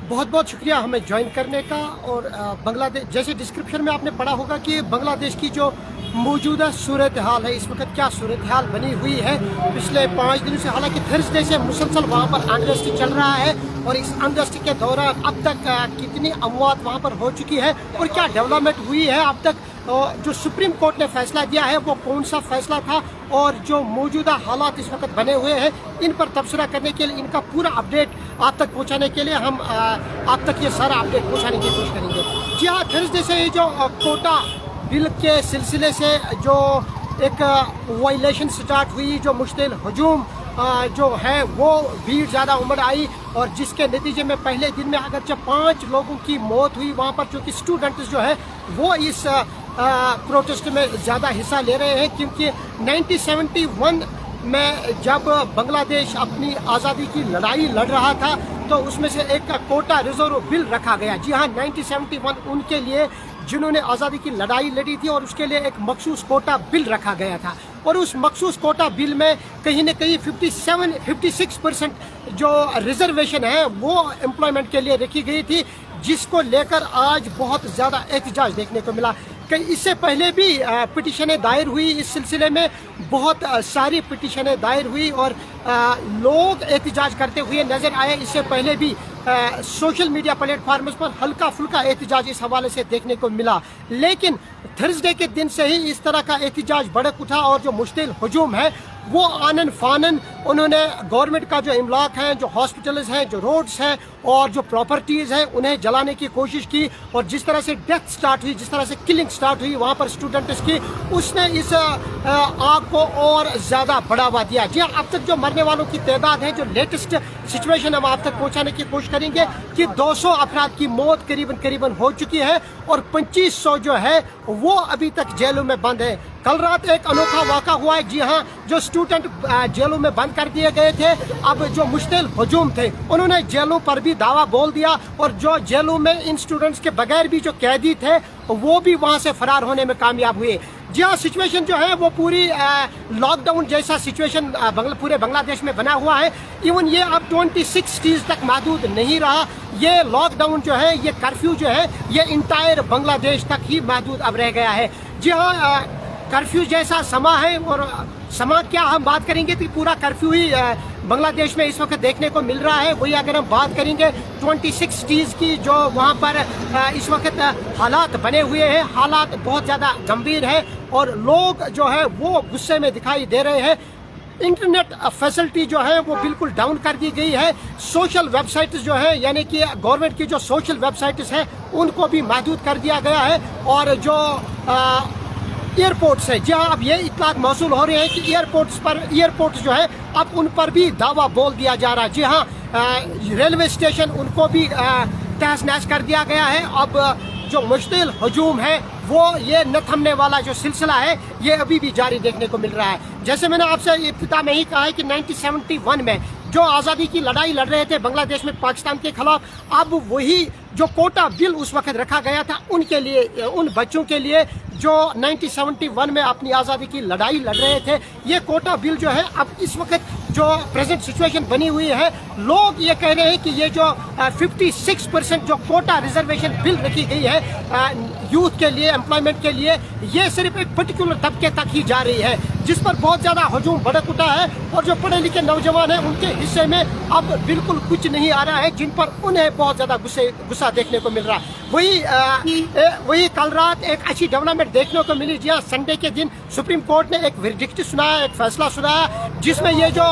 बहुत बहुत शुक्रिया हमें ज्वाइन करने का। और बांग्लादेश, जैसे डिस्क्रिप्शन में आपने पढ़ा होगा कि बांग्लादेश की जो मौजूदा सूरत हाल है, इस वक्त क्या सूरत हाल बनी हुई है पिछले 5 दिनों से। हालांकि थर्सडे से मुसलसल वहाँ पर अनरेस्ट चल रहा है और इस अनरेस्ट के दौरान अब तक कितनी अमवात वहाँ पर हो चुकी है और क्या डेवलपमेंट हुई है अब तक। जो सुप्रीम कोर्ट ने फैसला दिया है वो कौन सा फैसला था और जो मौजूदा हालात इस वक्त बने हुए हैं, इन पर तबसरा करने के लिए, इनका पूरा अपडेट आप तक पहुंचाने के लिए हम आप तक ये सारा अपडेट पहुंचाने की कोशिश करेंगे। जी हाँ, थर्सडे से ये जो कोटा बिल के सिलसिले से जो एक वायलेशन स्टार्ट हुई, जो मुश्तिल हजूम जो है वो भीड़ ज़्यादा उमड़ आई और जिसके नतीजे में पहले दिन में अगरचे 5 लोगों की मौत हुई वहाँ पर, चूँकि स्टूडेंट्स जो है वो इस प्रोटेस्ट में ज़्यादा हिस्सा ले रहे हैं। क्योंकि 1971 में जब बांग्लादेश अपनी आज़ादी की लड़ाई लड़ रहा था तो उसमें से एक कोटा रिजर्व बिल रखा गया। जी हाँ, 1971 उनके लिए जिन्होंने आज़ादी की लड़ाई लड़ी थी और उसके लिए एक मखसूस कोटा बिल रखा गया था। और उस मखसूस कोटा बिल में कहीं न कहीं 56% जो रिजर्वेशन है वो एम्प्लॉयमेंट के लिए रखी गई थी, जिसको लेकर आज बहुत ज़्यादा एहतजाज देखने को मिला। कि इससे पहले भी पिटिशनें दायर हुई, इस सिलसिले में बहुत सारी पिटिशनें दायर हुई और लोग एहतजाज करते हुए नज़र आए। इससे पहले भी सोशल मीडिया प्लेटफार्म्स पर हल्का फुल्का एहतजाज इस हवाले से देखने को मिला, लेकिन थर्सडे के दिन से ही इस तरह का एहतजाज भड़क उठा और जो मुश्तिल हजूम है वो आनन फानन उन्होंने गवर्नमेंट का जो इमलाक है, जो हॉस्पिटल्स हैं, जो रोड्स हैं और जो प्रॉपर्टीज़ हैं, उन्हें जलाने की कोशिश की। और जिस तरह से डेथ स्टार्ट हुई, जिस तरह से किलिंग स्टार्ट हुई वहाँ पर स्टूडेंट्स की, उसने इस आग को और ज़्यादा बढ़ावा दिया। जी अब तक जो मरने वालों की तादाद है, जो लेटेस्ट सिचुएशन हम आप तक पहुँचाने की कोशिश करेंगे कि 200 अफराद की मौत करीबन हो चुकी है और 2500 जो है वो अभी तक जेलों में बंद है। कल रात एक अनोखा वाक़ा हुआ है। जी हाँ, जो स्टूडेंट जेलों में बंद कर दिए गए थे, अब जो मुश्तिल हजूम थे उन्होंने जेलों पर भी दावा बोल दिया और जो जेलों में इन स्टूडेंट्स के बगैर भी जो कैदी थे वो भी वहाँ से फरार होने में कामयाब हुए। जी हाँ, सिचुएशन जो है वो पूरी लॉकडाउन जैसा सिचुएशन पूरे बांग्लादेश में बना हुआ है। इवन ये अब 26 सिटीज़ तक महदूद नहीं रहा। ये लॉकडाउन जो है, ये कर्फ्यू जो है, ये इंटायर बांग्लादेश तक ही महदूद अब रह गया है। जी हाँ, कर्फ्यू जैसा समा है और समा क्या हम बात करेंगे तो पूरा कर्फ्यू ही बांग्लादेश में इस वक्त देखने को मिल रहा है। वही अगर हम बात करेंगे 26 सिटीज़ की, जो वहाँ पर इस वक्त हालात बने हुए हैं, हालात बहुत ज़्यादा गंभीर है और लोग जो है वो गुस्से में दिखाई दे रहे हैं। इंटरनेट फैसिलिटी जो है वो बिल्कुल डाउन कर दी गई है। सोशल वेबसाइट्स जो है, यानी कि गवर्नमेंट की जो सोशल वेबसाइट्स हैं उनको भी महदूद कर दिया गया है। और जो एयरपोर्ट्स है, जहाँ अब ये इत्तलात मौसूल हो रहे हैं कि एयरपोर्ट्स जो है अब उन पर भी दावा बोल दिया जा रहा है। जी हाँ, रेलवे स्टेशन उनको भी तहस नहस कर दिया गया है। अब जो मुश्तिल हजूम है वो ये न थमने वाला जो सिलसिला है ये अभी भी जारी देखने को मिल रहा है। जैसे मैंने आपसे इब्तिदा में ही कहा है कि 1971 में जो आज़ादी की लड़ाई लड़ रहे थे बांग्लादेश में पाकिस्तान के खिलाफ, अब वही जो कोटा बिल उस वक्त रखा गया था उनके लिए, उन बच्चों के लिए जो 1971 में अपनी आज़ादी की लड़ाई लड़ रहे थे, ये कोटा बिल जो है अब इस वक्त जो प्रेजेंट सिचुएशन बनी हुई है, लोग ये कह रहे हैं कि ये जो 56% जो कोटा रिजर्वेशन बिल रखी गई है यूथ के लिए, एम्प्लॉयमेंट के लिए, ये सिर्फ एक पर्टिकुलर तबके तक ही जा रही है, जिस पर बहुत ज़्यादा हजूम भड़क उठा है। और जो पढ़े लिखे नौजवान हैं उनके हिस्से में अब बिल्कुल कुछ नहीं आ रहा है, जिन पर उन्हें बहुत ज़्यादा गुस्सा देखने को मिल रहा है। वही कल रात एक अच्छी डेवलपमेंट देखने को मिली। जी हाँ, संडे के दिन सुप्रीम कोर्ट ने एक वर्डिक्ट सुनाया, एक फैसला सुनाया, जिसमें ये जो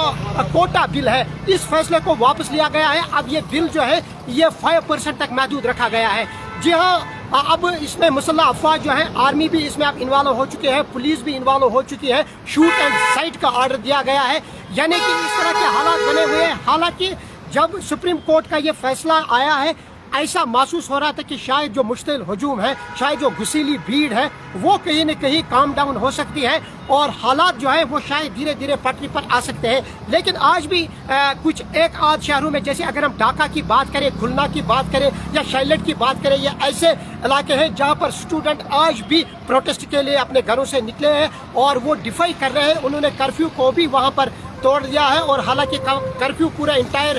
कोटा बिल है इस फैसले को वापस लिया गया है। अब ये बिल जो है ये 5% तक महदूद रखा गया है। जी हाँ, अब इसमें मुसल्लह अफवाज जो है, आर्मी भी इसमें अब इन्वॉल्व हो चुके हैं, पुलिस भी इन्वॉल्व हो चुकी है, शूट एंड साइट का ऑर्डर दिया गया है। यानी कि इस तरह के हालात बने हुए हैं। हालांकि जब सुप्रीम कोर्ट का ये फैसला आया है, ऐसा महसूस हो रहा था कि शायद जो मुश्तिल हजूम है, शायद जो घुसीली भीड़ है वो कहीं न कहीं काम डाउन हो सकती है और हालात जो है वो शायद धीरे धीरे पटरी पर आ सकते हैं। लेकिन आज भी कुछ एक आध शहरों में, जैसे अगर हम ढाका की बात करें, खुलना की बात करें या शाइलेट की बात करें, या ऐसे इलाके हैं जहाँ पर स्टूडेंट आज भी प्रोटेस्ट के लिए अपने घरों से निकले हैं और वो डिफाई कर रहे हैं। उन्होंने कर्फ्यू को भी वहाँ पर توڑ دیا ہے اور حالانکہ کرفیو پورا انٹائر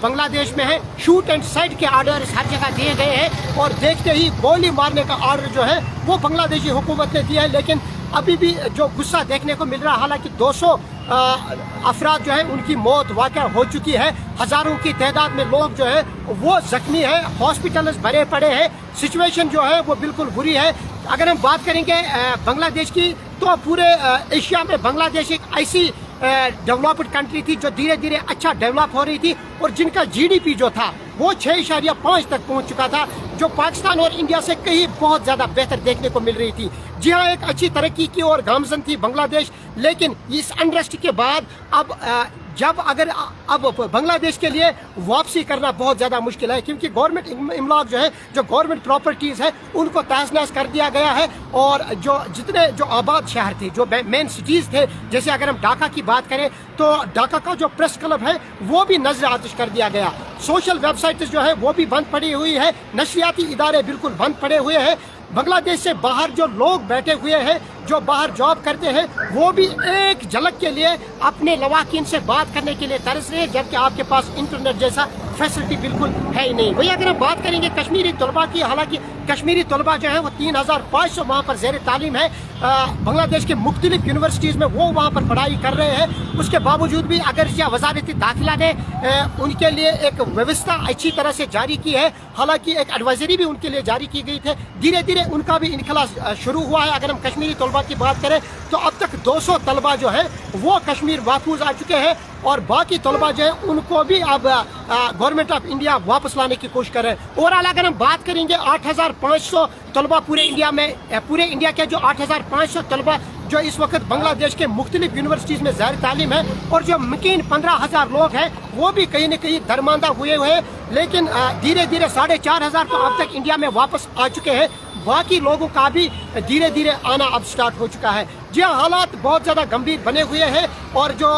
بنگلہ دیش میں ہے. شوٹ اینڈ سائٹ کے آرڈرز ہر جگہ دیے گئے ہیں اور دیکھتے ہی گولی مارنے کا آرڈر جو ہے وہ بنگلہ دیشی حکومت نے دیا ہے. لیکن ابھی بھی جو غصہ دیکھنے کو مل رہا ہے، حالانکہ 200 افراد جو ہیں ان کی موت واقع ہو چکی ہے، ہزاروں کی تعداد میں لوگ جو ہے وہ زخمی ہیں، ہاسپٹلز بھرے پڑے ہیں، سچویشن جو ہے وہ بالکل بری ہے. اگر ہم بات کریں گے بنگلہ دیش کی تو پورے ایشیا میں بنگلہ دیش ایک ایسی ڈیولپڈ کنٹری تھی جو دھیرے دھیرے اچھا ڈیولپ ہو رہی تھی اور جن کا جی ڈی پی جو تھا وہ 6.5 تک پہنچ چکا تھا، جو پاکستان اور انڈیا سے کہیں بہت زیادہ بہتر دیکھنے کو مل رہی تھی. جی ہاں، ایک اچھی ترقی کی اور گامزن تھی بنگلہ دیش، لیکن اس انریسٹ کے بعد اب بنگلہ دیش کے لیے واپسی کرنا بہت زیادہ مشکل ہے، کیونکہ گورنمنٹ املاک جو ہے، جو گورنمنٹ پراپرٹیز ہے ان کو تہس نہس کر دیا گیا ہے. اور جو آباد شہر تھے، جو مین سٹیز تھے، جیسے اگر ہم ڈھاکہ کی بات کریں تو ڈھاکہ کا جو پریس کلب ہے وہ بھی نظر آتش کر دیا گیا. سوشل ویب سائٹس جو ہے وہ بھی بند پڑی ہوئی ہے، نشریاتی ادارے بالکل بند پڑے ہوئے ہیں. بنگلہ دیش سے باہر جو لوگ بیٹھے ہوئے ہیں، جو باہر جاب کرتے ہیں، وہ بھی ایک جھلک کے لیے اپنے لواحقین سے بات کرنے کے لیے ترس رہے ہیں، جبکہ آپ کے پاس انٹرنیٹ جیسا فیسلٹی بالکل ہے ہی نہیں. وہی اگر ہم بات کریں گے کشمیری طلباء کی، حالانکہ کشمیری طلباء جو ہیں وہ 3500 وہاں پر زیر تعلیم ہے. بنگلہ دیش کے مختلف یونیورسٹیز میں وہ وہاں پر پڑھائی کر رہے ہیں. اس کے باوجود بھی اگرچہ وزارت داخلہ نے ان کے لیے ایک ویوستھا اچھی طرح سے جاری کی ہے، حالانکہ ایک ایڈوائزری بھی ان کے لیے جاری کی گئی تھی، دھیرے دھیرے ان کا بھی انخلا شروع ہوا ہے. اگر ہم کشمیری طلباء کی بات کریں تو اب تک 200 طلباء جو ہیں وہ کشمیر محفوظ آ چکے ہیں اور باقی طلباء جو ہیں ان کو بھی اب گورنمنٹ آف انڈیا واپس لانے کی کوشش کر رہے ہیں. اوورآل اگر ہم بات کریں گے 8500 طلباء پورے انڈیا کے جو 8500 طلباء جو اس وقت بنگلہ دیش کے مختلف یونیورسٹیز میں زیر تعلیم ہیں، اور جو مکین 15000 لوگ ہیں وہ بھی کہیں نہ کہیں درماندہ ہوئے ہیں. لیکن دھیرے دھیرے 4500 تو اب تک انڈیا میں واپس آ چکے ہیں، باقی لوگوں کا بھی دھیرے دھیرے آنا اب سٹارٹ ہو چکا ہے. جی ہاں، حالات بہت زیادہ گمبھیر بنے ہوئے ہیں. اور جو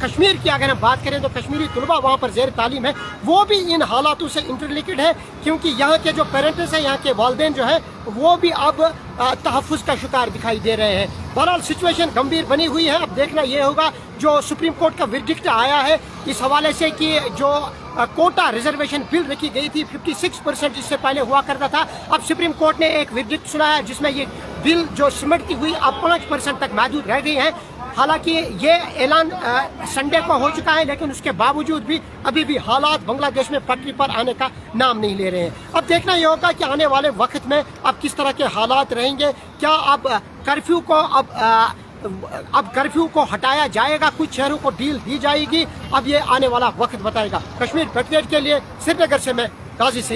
کشمیر کی اگر ہم بات کریں تو کشمیری طلباء وہاں پر زیر تعلیم ہے، وہ بھی ان حالاتوں سے انٹرلیکڈ ہے، کیونکہ یہاں کے جو پیرنٹس ہیں، یہاں کے والدین جو ہیں وہ بھی اب تحفظ کا شکار دکھائی دے رہے ہیں. بہرحال سچویشن گمبھیر بنی ہوئی ہے. اب دیکھنا یہ ہوگا جو سپریم کورٹ کا ورڈکٹ آیا ہے اس حوالے سے کہ جو کوٹا ریزرویشن بل رکھی گئی تھی 56% اس سے پہلے ہوا کرتا تھا، اب سپریم کورٹ نے ایک ورڈکٹ سنایا جس میں یہ بل جو سمٹتی ہوئی اب 5% تک محدود رہ گئی ہے. حالانکہ یہ اعلان سنڈے کو ہو چکا ہے، لیکن اس کے باوجود بھی ابھی بھی حالات بنگلہ دیش میں پٹری پر آنے کا نام نہیں لے رہے ہیں. اب دیکھنا یہ ہوگا کہ آنے والے وقت میں اب کس طرح کے حالات رہیں گے. کیا اب کرفیو کو ہٹایا جائے گا، کچھ شہروں کو ڈیل دی جائے گی، اب یہ آنے والا وقت بتائے گا. کشمیر پیٹریٹ کے لیے سری نگر سے میں قاضی سعید